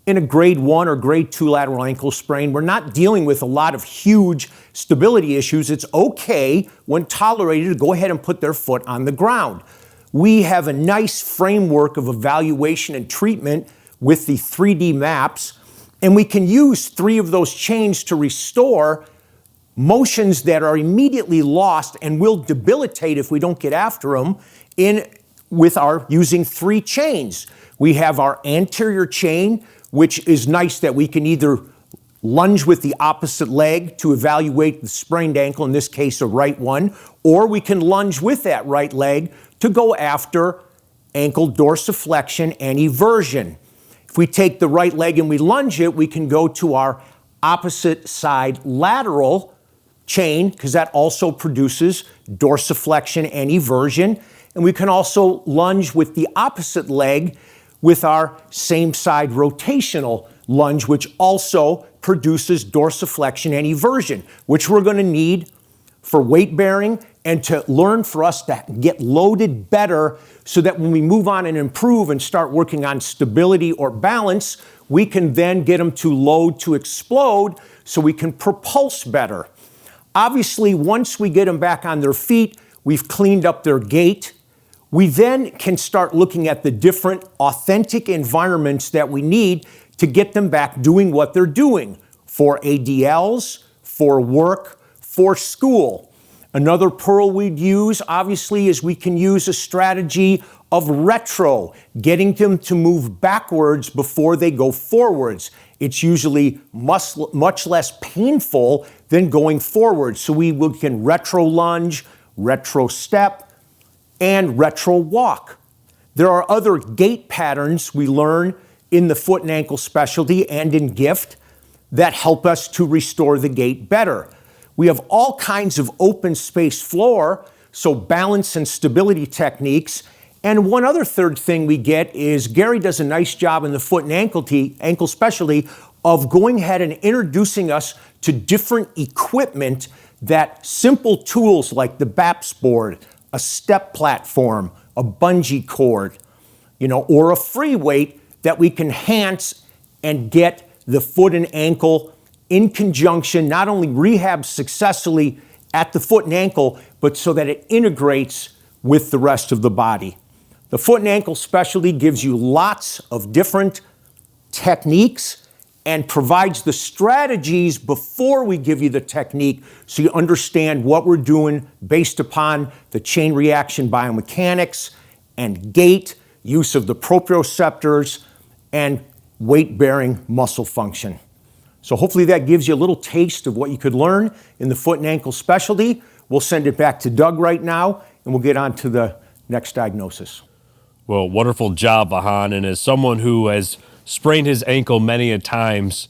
in a grade 1 or grade 2 lateral ankle sprain, we're not dealing with a lot of huge stability issues. It's okay, when tolerated, to go ahead and put their foot on the ground. We have a nice framework of evaluation and treatment with the 3D maps, and we can use 3 of those chains to restore motions that are immediately lost and will debilitate if we don't get after them with our using 3 chains. We have our anterior chain, which is nice that we can either lunge with the opposite leg to evaluate the sprained ankle, in this case a right one, or we can lunge with that right leg to go after ankle dorsiflexion and eversion. If we take the right leg and we lunge it, we can go to our opposite side lateral chain, because that also produces dorsiflexion and eversion. And we can also lunge with the opposite leg with our same side rotational lunge, which also produces dorsiflexion and eversion, which we're going to need for weight bearing and to learn for us to get loaded better so that when we move on and improve and start working on stability or balance, we can then get them to load to explode so we can propulse better. Obviously, once we get them back on their feet, we've cleaned up their gait. We then can start looking at the different authentic environments that we need to get them back doing what they're doing for ADLs, for work, for school. Another pearl we'd use, obviously, is we can use a strategy of retro, getting them to move backwards before they go forwards. It's usually much less painful than going forward. So we can retro lunge, retro step, and retro walk. There are other gait patterns we learn in the foot and ankle specialty and in GIFT that help us to restore the gait better. We have all kinds of open space floor, so balance and stability techniques. And one other third thing we get is Gary does a nice job in the foot and ankle specialty of going ahead and introducing us to different equipment, that simple tools like the BAPS board, a step platform, a bungee cord, or a free weight that we can enhance and get the foot and ankle in conjunction, not only rehab successfully at the foot and ankle, but so that it integrates with the rest of the body. The foot and ankle specialty gives you lots of different techniques and provides the strategies before we give you the technique so you understand what we're doing based upon the chain reaction biomechanics and gait, use of the proprioceptors, and weight-bearing muscle function. So hopefully that gives you a little taste of what you could learn in the foot and ankle specialty. We'll send it back to Doug right now, and we'll get on to the next diagnosis. Well, wonderful job, Vahan. And as someone who has sprained his ankle many a times,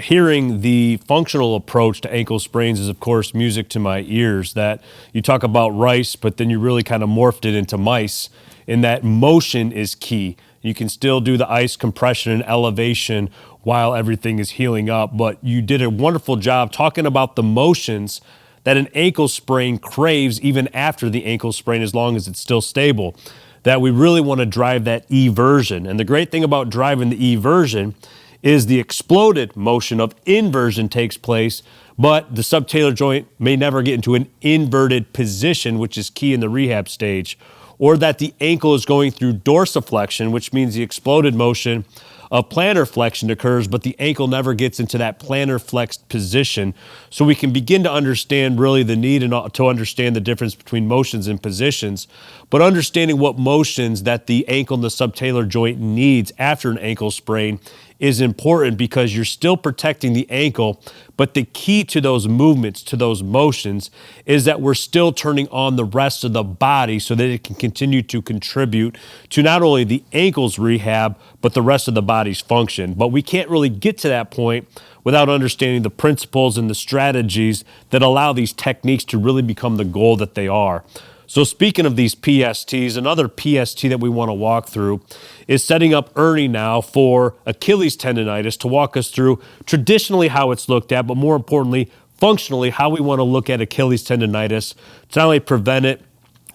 hearing the functional approach to ankle sprains is, of course, music to my ears. That you talk about rice, but then you really kind of morphed it into mice, in that motion is key. You can still do the ice compression and elevation while everything is healing up, but you did a wonderful job talking about the motions that an ankle sprain craves even after the ankle sprain, as long as it's still stable, that we really want to drive that eversion. And the great thing about driving the eversion is the exploded motion of inversion takes place, but the subtalar joint may never get into an inverted position, which is key in the rehab stage, or that the ankle is going through dorsiflexion, which means the exploded motion of plantar flexion occurs, but the ankle never gets into that plantar flexed position. So we can begin to understand really the need and to understand the difference between motions and positions, but understanding what motions that the ankle and the subtalar joint needs after an ankle sprain is important, because you're still protecting the ankle, but the key to those movements, to those motions, is that we're still turning on the rest of the body so that it can continue to contribute to not only the ankle's rehab, but the rest of the body's function. But we can't really get to that point without understanding the principles and the strategies that allow these techniques to really become the goal that they are. So speaking of these PSTs, another PST that we want to walk through is setting up Ernie now for Achilles tendonitis to walk us through traditionally how it's looked at, but more importantly, functionally, how we want to look at Achilles tendonitis to not only prevent it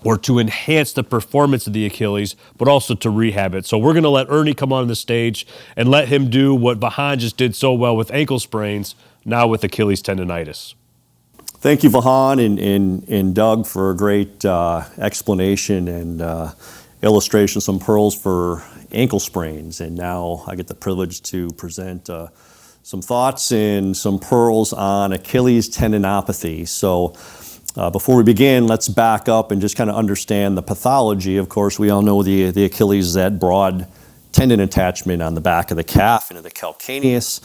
or to enhance the performance of the Achilles, but also to rehab it. So we're going to let Ernie come on the stage and let him do what Vahan just did so well with ankle sprains, now with Achilles tendonitis. Thank you, Vahan and Doug, for a great explanation and illustration, some pearls for ankle sprains. And now I get the privilege to present some thoughts and some pearls on Achilles tendinopathy. So before we begin, let's back up and just kind of understand the pathology. Of course, we all know the Achilles is that broad tendon attachment on the back of the calf into the calcaneus.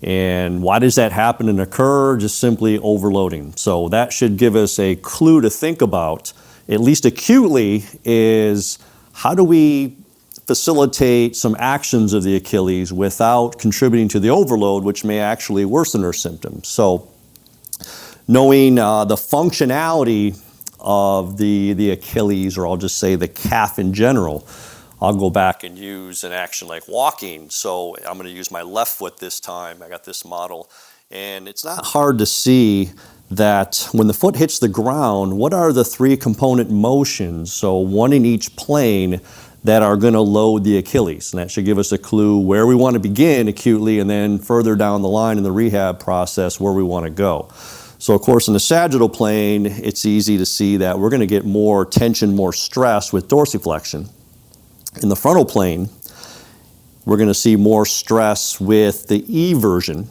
And why does that happen and occur? Just simply overloading. So that should give us a clue to think about, at least acutely, is how do we facilitate some actions of the Achilles without contributing to the overload, which may actually worsen our symptoms. So knowing the functionality of the Achilles, or I'll just say the calf in general, I'll go back and use an action like walking. So I'm going to use my left foot this time. I got this model. And it's not hard to see that when the foot hits the ground, what are the three component motions, so one in each plane, that are going to load the Achilles? And that should give us a clue where we want to begin acutely, and then further down the line in the rehab process where we want to go. So of course in the sagittal plane, it's easy to see that we're going to get more tension, more stress with dorsiflexion. In the frontal plane, we're going to see more stress with the eversion,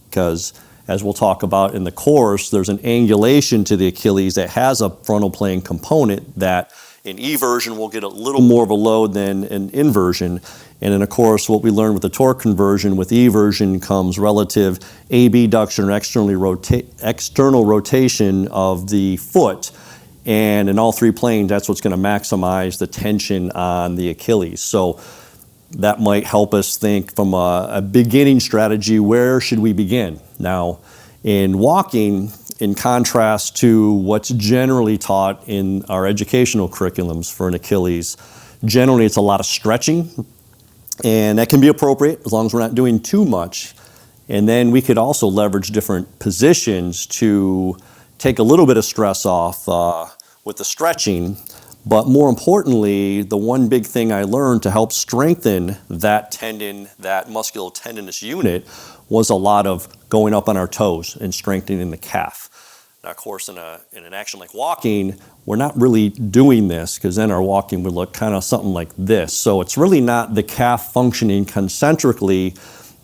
because as we'll talk about in the course, there's an angulation to the Achilles that has a frontal plane component that in eversion will get a little more of a load than an inversion. And then of course what we learned with the torque conversion, with eversion comes relative abduction or external rotation of the foot. And in all three planes, that's what's going to maximize the tension on the Achilles. So that might help us think from a beginning strategy, where should we begin? Now, in walking, in contrast to what's generally taught in our educational curriculums for an Achilles, generally it's a lot of stretching, and that can be appropriate as long as we're not doing too much. And then we could also leverage different positions to take a little bit of stress off with the stretching. But more importantly, the one big thing I learned to help strengthen that tendon, that musculotendinous unit, was a lot of going up on our toes and strengthening the calf. Now, of course, in an action like walking, we're not really doing this, because then our walking would look kind of something like this. So it's really not the calf functioning concentrically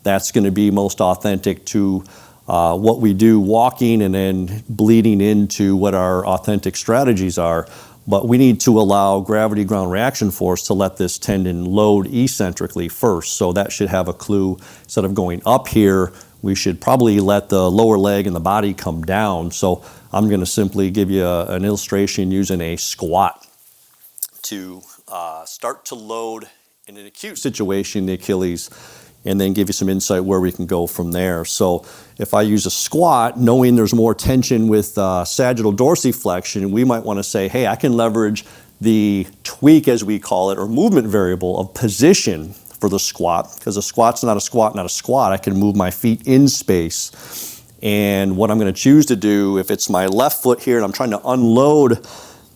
that's going to be most authentic to what we do walking and then bleeding into what our authentic strategies are. But we need to allow gravity ground reaction force to let this tendon load eccentrically first. So that should have a clue. Instead of going up here, we should probably let the lower leg and the body come down. So I'm going to simply give you an illustration using a squat to start to load in an acute situation the Achilles, and then give you some insight where we can go from there. So if I use a squat, knowing there's more tension with sagittal dorsiflexion, we might want to say, hey, I can leverage the tweak, as we call it, or movement variable of position for the squat, because a squat's not a squat, not a squat. I can move my feet in space. And what I'm going to choose to do, if it's my left foot here and I'm trying to unload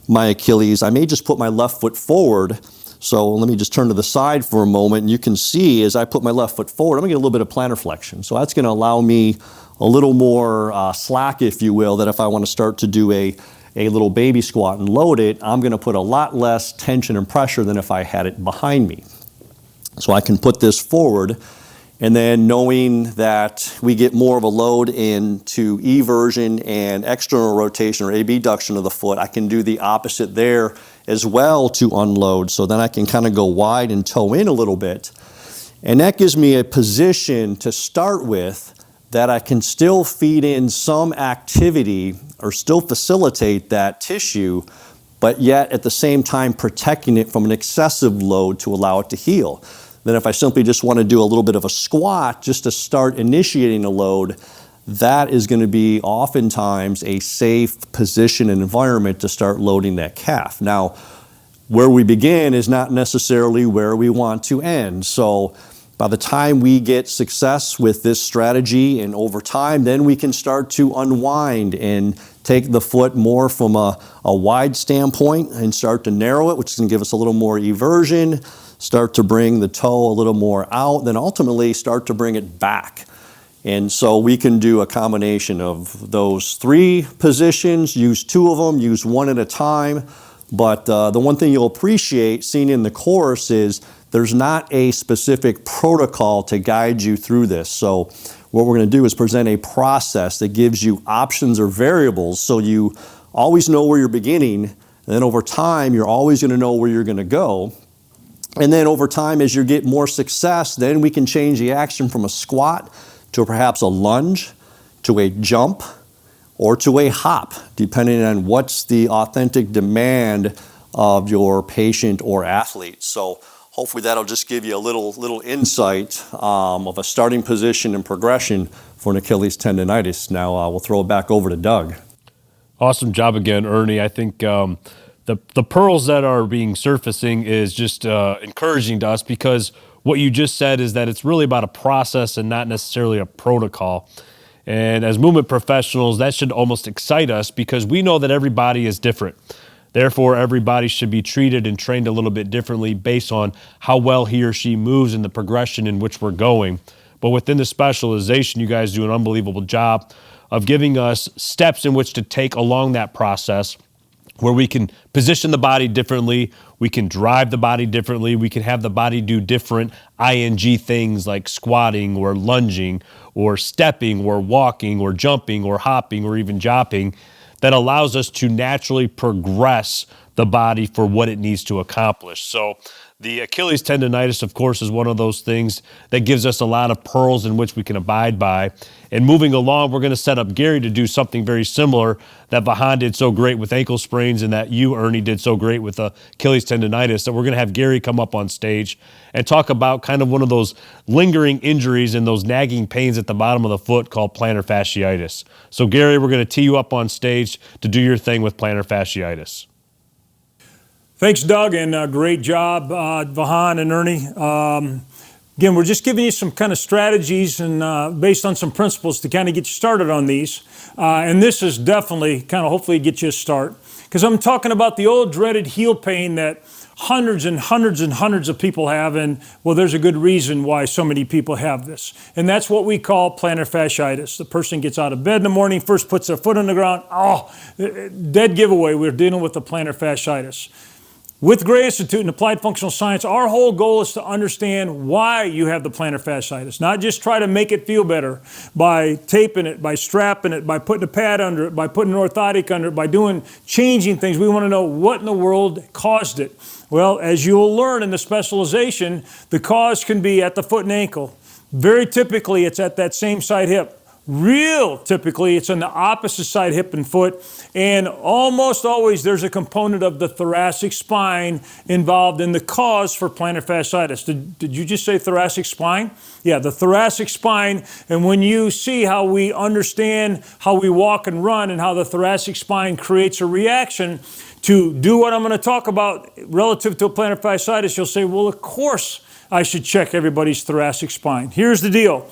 my Achilles, I may just put my left foot forward. So let me just turn to the side for a moment, and you can see as I put my left foot forward, I'm going to get a little bit of plantar flexion. So that's going to allow me a little more slack, if you will, that if I want to start to do a little baby squat and load it, I'm going to put a lot less tension and pressure than if I had it behind me. So I can put this forward, and then knowing that we get more of a load into eversion and external rotation or abduction of the foot, I can do the opposite there as well to unload. So then I can kind of go wide and toe in a little bit. And that gives me a position to start with that I can still feed in some activity or still facilitate that tissue, but yet at the same time protecting it from an excessive load to allow it to heal. Then if I simply just want to do a little bit of a squat just to start initiating a load, that is going to be oftentimes a safe position and environment to start loading that calf. Now, where we begin is not necessarily where we want to end. So by the time we get success with this strategy and over time, then we can start to unwind and take the foot more from a wide standpoint and start to narrow it, which is going to give us a little more eversion, start to bring the toe a little more out, then ultimately start to bring it back. And so we can do a combination of those three positions, use two of them, use one at a time. But the one thing you'll appreciate seeing in the course is there's not a specific protocol to guide you through this. So what we're going to do is present a process that gives you options or variables so you always know where you're beginning, and then over time you're always going to know where you're going to go. And then over time, as you get more success, then we can change the action from a squat to perhaps a lunge, to a jump, or to a hop, depending on what's the authentic demand of your patient or athlete. So hopefully that'll just give you a little insight of a starting position and progression for an Achilles tendonitis. Now we'll throw it back over to Doug. Awesome job again, Ernie. I think the pearls that are being surfacing is just encouraging to us, because what you just said is that it's really about a process and not necessarily a protocol. And as movement professionals, that should almost excite us, because we know that every body is different. Therefore, everybody should be treated and trained a little bit differently based on how well he or she moves and the progression in which we're going. But within the specialization, you guys do an unbelievable job of giving us steps in which to take along that process, where we can position the body differently, we can drive the body differently, we can have the body do different ing things like squatting or lunging or stepping or walking or jumping or hopping or even jopping, that allows us to naturally progress the body for what it needs to accomplish. So the Achilles tendonitis, of course, is one of those things that gives us a lot of pearls in which we can abide by. And moving along, we're going to set up Gary to do something very similar that Vahan did so great with ankle sprains, and that you, Ernie, did so great with Achilles tendonitis, that we're going to have Gary come up on stage and talk about kind of one of those lingering injuries and those nagging pains at the bottom of the foot called plantar fasciitis. So Gary, we're going to tee you up on stage to do your thing with plantar fasciitis. Thanks, Doug, and great job, Vahan and Ernie. Again, we're just giving you some kind of strategies and based on some principles to kind of get you started on these. And this is definitely kind of hopefully get you a start, because I'm talking about the old dreaded heel pain that hundreds and hundreds and hundreds of people have. And well, there's a good reason why so many people have this. And that's what we call plantar fasciitis. The person gets out of bed in the morning, first puts their foot on the ground. Oh, dead giveaway, we're dealing with the plantar fasciitis. With Gray Institute and Applied Functional Science, our whole goal is to understand why you have the plantar fasciitis, not just try to make it feel better by taping it, by strapping it, by putting a pad under it, by putting an orthotic under it, by changing things. We want to know what in the world caused it. Well, as you'll learn in the specialization, the cause can be at the foot and ankle. Very typically, it's at that same side hip. Real typically, it's on the opposite side hip and foot, and almost always there's a component of the thoracic spine involved in the cause for plantar fasciitis. Did you just say thoracic spine? Yeah, the thoracic spine. And when you see how we understand how we walk and run and how the thoracic spine creates a reaction to do what I'm going to talk about relative to plantar fasciitis, you'll say, well, of course I should check everybody's thoracic spine. Here's the deal.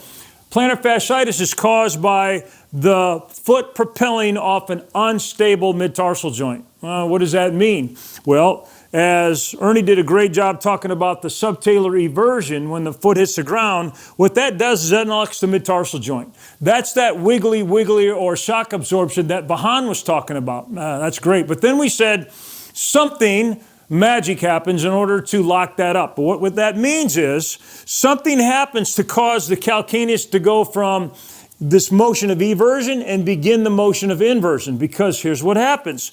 Plantar fasciitis is caused by the foot propelling off an unstable mid-tarsal joint. What does that mean? Well, as Ernie did a great job talking about the subtalar eversion when the foot hits the ground, what that does is that unlocks the mid-tarsal joint. That's that wiggly or shock absorption that Vahan was talking about. That's great. But then we said something magic happens in order to lock that up. But what that means is something happens to cause the calcaneus to go from this motion of eversion and begin the motion of inversion. Because here's what happens.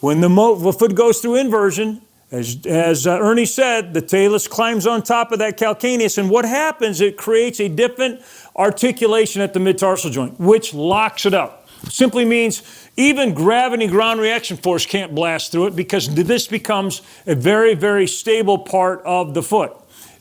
When the foot goes through inversion, as Ernie said, the talus climbs on top of that calcaneus, and what happens, it creates a different articulation at the mid-tarsal joint, which locks it up. Simply means even gravity ground reaction force can't blast through it, because this becomes a very, very stable part of the foot.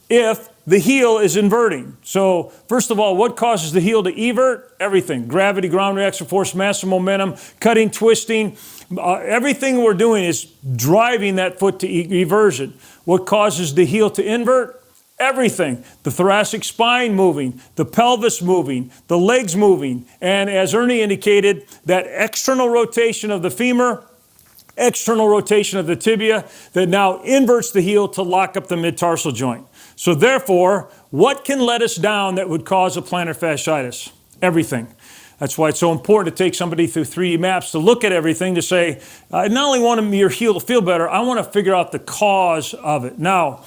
If the heel is inverting. So first of all, what causes the heel to evert? Everything. Gravity, ground reaction force, mass and momentum, cutting, twisting. Everything we're doing is driving that foot to eversion. What causes the heel to invert? Everything. The thoracic spine moving, the pelvis moving, the legs moving, and as Ernie indicated, that external rotation of the femur, external rotation of the tibia that now inverts the heel to lock up the mid-tarsal joint. So therefore, what can let us down that would cause a plantar fasciitis? Everything. That's why it's so important to take somebody through 3D maps to look at everything to say, I not only want your heel to feel better, I want to figure out the cause of it. Now,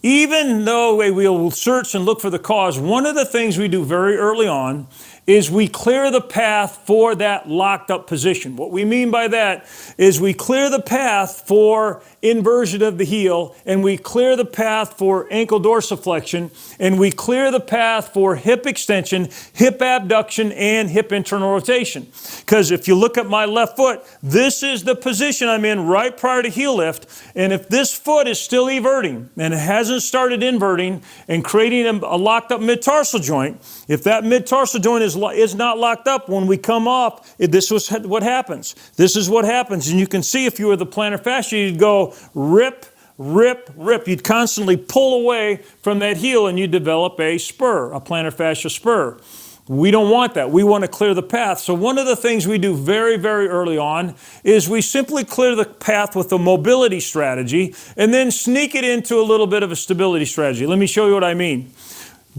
even though we will search and look for the cause, one of the things we do very early on is we clear the path for that locked up position. What we mean by that is we clear the path for inversion of the heel, and we clear the path for ankle dorsiflexion, and we clear the path for hip extension, hip abduction, and hip internal rotation. Because if you look at my left foot, this is the position I'm in right prior to heel lift, and if this foot is still everting and it hasn't started inverting and creating a locked up mid-tarsal joint, if that mid-tarsal joint is not locked up, when we come off, this is what happens. This is what happens. And you can see if you were the plantar fascia, you'd go rip, rip, rip. You'd constantly pull away from that heel and you develop a spur, a plantar fascia spur. We don't want that. We want to clear the path. So one of the things we do very, very early on is we simply clear the path with a mobility strategy and then sneak it into a little bit of a stability strategy. Let me show you what I mean.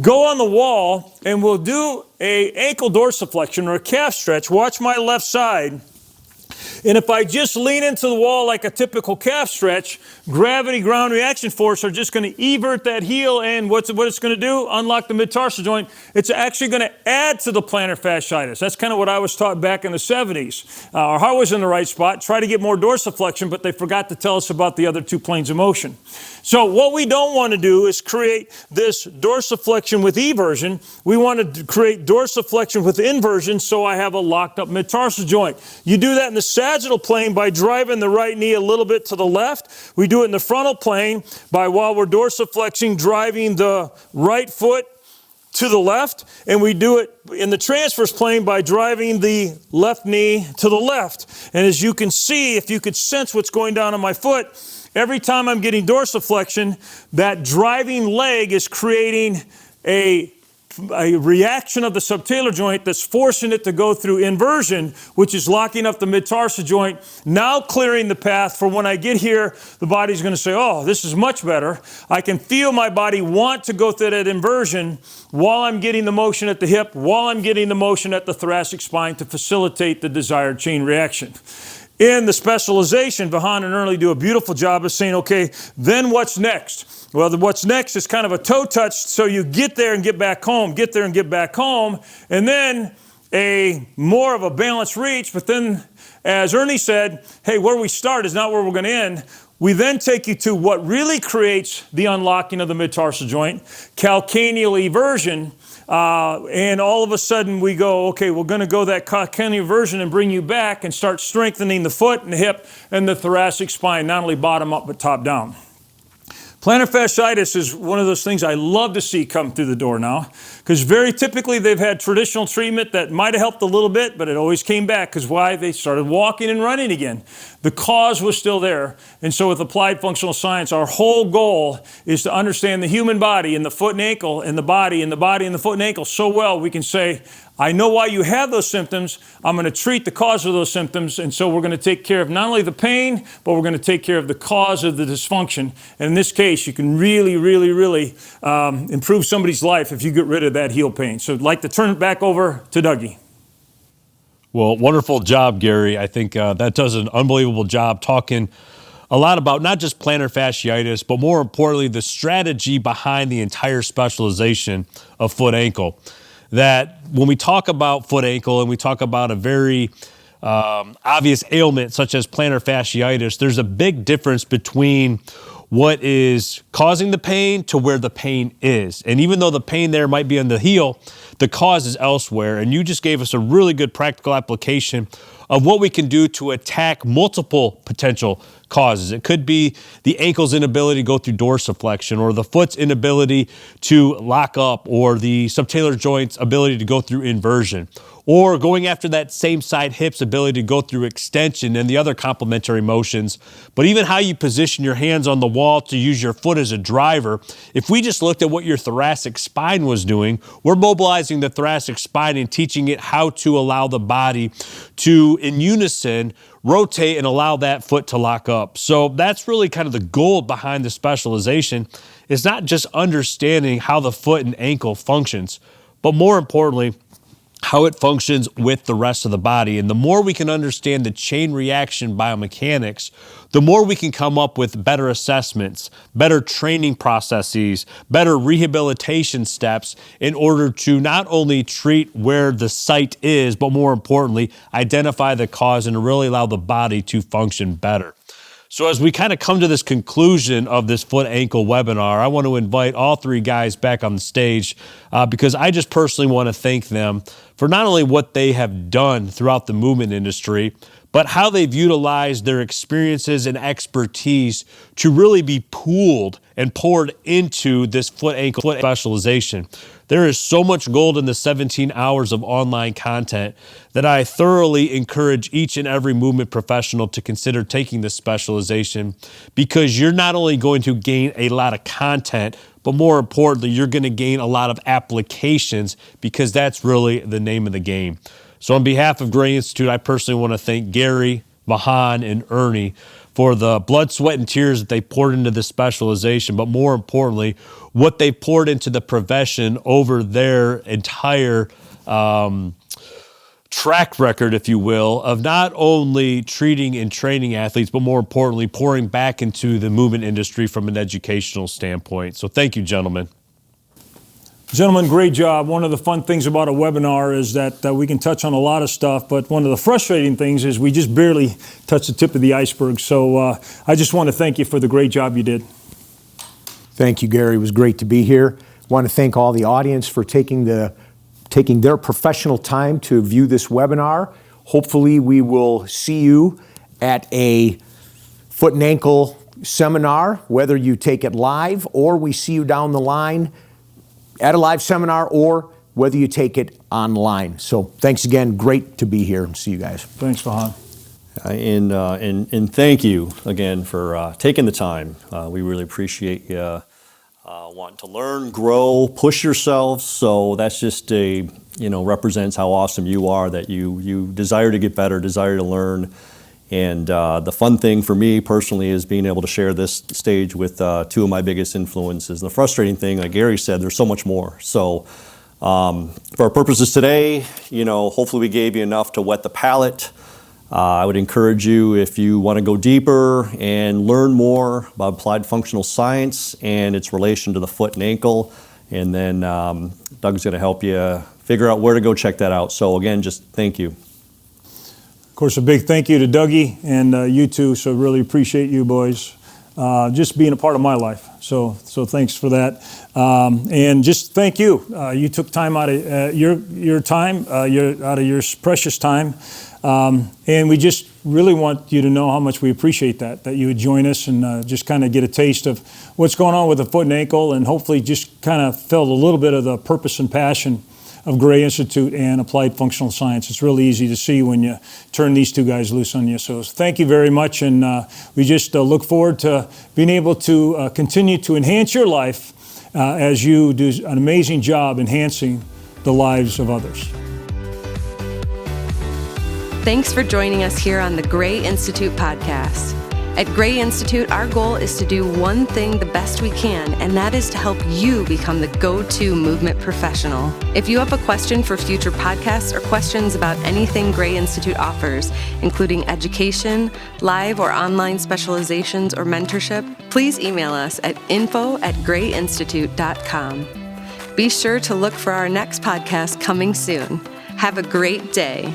Go on the wall and we'll do an ankle dorsiflexion or a calf stretch. Watch my left side. And if I just lean into the wall like a typical calf stretch, gravity, ground reaction force are just going to evert that heel, and what it's going to do? Unlock the mid-tarsal joint. It's actually going to add to the plantar fasciitis. That's kind of what I was taught back in the 70s. Our heart was in the right spot, try to get more dorsiflexion, but they forgot to tell us about the other two planes of motion. So what we don't want to do is create this dorsiflexion with eversion. We want to create dorsiflexion with inversion, so I have a locked up mid-tarsal joint. You do that in the sagittal plane by driving the right knee a little bit to the left. We do it in the frontal plane by, while we're dorsiflexing, driving the right foot to the left. And we do it in the transverse plane by driving the left knee to the left. And as you can see, if you could sense what's going down on my foot, every time I'm getting dorsiflexion, that driving leg is creating a reaction of the subtalar joint that's forcing it to go through inversion, which is locking up the mid-tarsal joint, now clearing the path for when I get here, the body's going to say, oh, this is much better. I can feel my body want to go through that inversion while I'm getting the motion at the hip, while I'm getting the motion at the thoracic spine to facilitate the desired chain reaction. In the specialization, Vahan and Ernie do a beautiful job of saying, okay, then what's next? Well, what's next is kind of a toe touch, so you get there and get back home, get there and get back home, and then a more of a balanced reach. But then, as Ernie said, hey, where we start is not where we're going to end. We then take you to what really creates the unlocking of the mid-tarsal joint, calcaneal eversion. And all of a sudden we go, okay, we're going to go that calcaneal eversion and bring you back and start strengthening the foot and the hip and the thoracic spine, not only bottom up but top down. Plantar fasciitis is one of those things I love to see come through the door now, because very typically they've had traditional treatment that might have helped a little bit, but it always came back. Because why? They started walking and running again. The cause was still there. And so with applied functional science, our whole goal is to understand the human body and the foot and ankle and the body and the body and the foot and ankle so well we can say, I know why you have those symptoms. I'm going to treat the cause of those symptoms. And so we're going to take care of not only the pain, but we're going to take care of the cause of the dysfunction. And in this case, you can really, really, really improve somebody's life if you get rid of that heel pain. So I'd like to turn it back over to Dougie. Well, wonderful job, Gary. I think that does an unbelievable job talking a lot about not just plantar fasciitis, but more importantly, the strategy behind the entire specialization of foot ankle. That when we talk about foot ankle and we talk about a very obvious ailment such as plantar fasciitis, there's a big difference between what is causing the pain to where the pain is. And even though the pain there might be on the heel, the cause is elsewhere. And you just gave us a really good practical application of what we can do to attack multiple potential causes. It could be the ankle's inability to go through dorsiflexion, or the foot's inability to lock up, or the subtalar joint's ability to go through inversion, or going after that same side hip's ability to go through extension and the other complementary motions. But even how you position your hands on the wall to use your foot as a driver, if we just looked at what your thoracic spine was doing, we're mobilizing the thoracic spine and teaching it how to allow the body to, in unison, rotate and allow that foot to lock up. So that's really kind of the goal behind the specialization. It's not just understanding how the foot and ankle functions, but more importantly, how it functions with the rest of the body. And the more we can understand the chain reaction biomechanics, the more we can come up with better assessments, better training processes, better rehabilitation steps in order to not only treat where the site is, but more importantly, identify the cause and really allow the body to function better. So as we kind of come to this conclusion of this foot ankle webinar, I want to invite all three guys back on the stage because I just personally want to thank them for not only what they have done throughout the movement industry, but how they've utilized their experiences and expertise to really be pooled and poured into this foot ankle specialization. There is so much gold in the 17 hours of online content that I thoroughly encourage each and every movement professional to consider taking this specialization, because you're not only going to gain a lot of content, but more importantly, you're going to gain a lot of applications, because that's really the name of the game. So on behalf of Gray Institute, I personally want to thank Gary, Vahan, and Ernie for the blood, sweat, and tears that they poured into this specialization, but more importantly, what they poured into the profession over their entire track record, if you will, of not only treating and training athletes, but more importantly, pouring back into the movement industry from an educational standpoint. So thank you, gentlemen. Gentlemen, great job. One of the fun things about a webinar is that we can touch on a lot of stuff, but one of the frustrating things is we just barely touch the tip of the iceberg. So I just want to thank you for the great job you did. Thank you, Gary. It was great to be here. I want to thank all the audience for taking their professional time to view this webinar. Hopefully we will see you at a foot and ankle seminar, whether you take it live or we see you down the line at a live seminar, or whether you take it online. So thanks again. Great to be here, and see you guys. Thanks, Vahan. And thank you again for taking the time. We really appreciate you wanting to learn, grow, push yourselves. So that's just represents how awesome you are, that you desire to get better, desire to learn. And the fun thing for me personally is being able to share this stage with two of my biggest influences. And the frustrating thing, like Gary said, there's so much more. So for our purposes today, hopefully we gave you enough to whet the palate. I would encourage you, if you want to go deeper and learn more about applied functional science and its relation to the foot and ankle, and then Doug's going to help you figure out where to go check that out. So again, just thank you. Of course, a big thank you to Dougie and you two. So really appreciate you boys just being a part of my life. So thanks for that. And just thank you. You took time out of your time, out of your precious time. And we just really want you to know how much we appreciate that you would join us and just kind of get a taste of what's going on with the foot and ankle, and hopefully just kind of felt a little bit of the purpose and passion of Gray Institute and Applied Functional Science. It's really easy to see when you turn these two guys loose on you. So thank you very much, and we just look forward to being able to continue to enhance your life as you do an amazing job enhancing the lives of others. Thanks for joining us here on the Gray Institute podcast. At Gray Institute, our goal is to do one thing the best we can, and that is to help you become the go-to movement professional. If you have a question for future podcasts or questions about anything Gray Institute offers, including education, live or online specializations, or mentorship, please email us at info@grayinstitute.com. Be sure to look for our next podcast coming soon. Have a great day.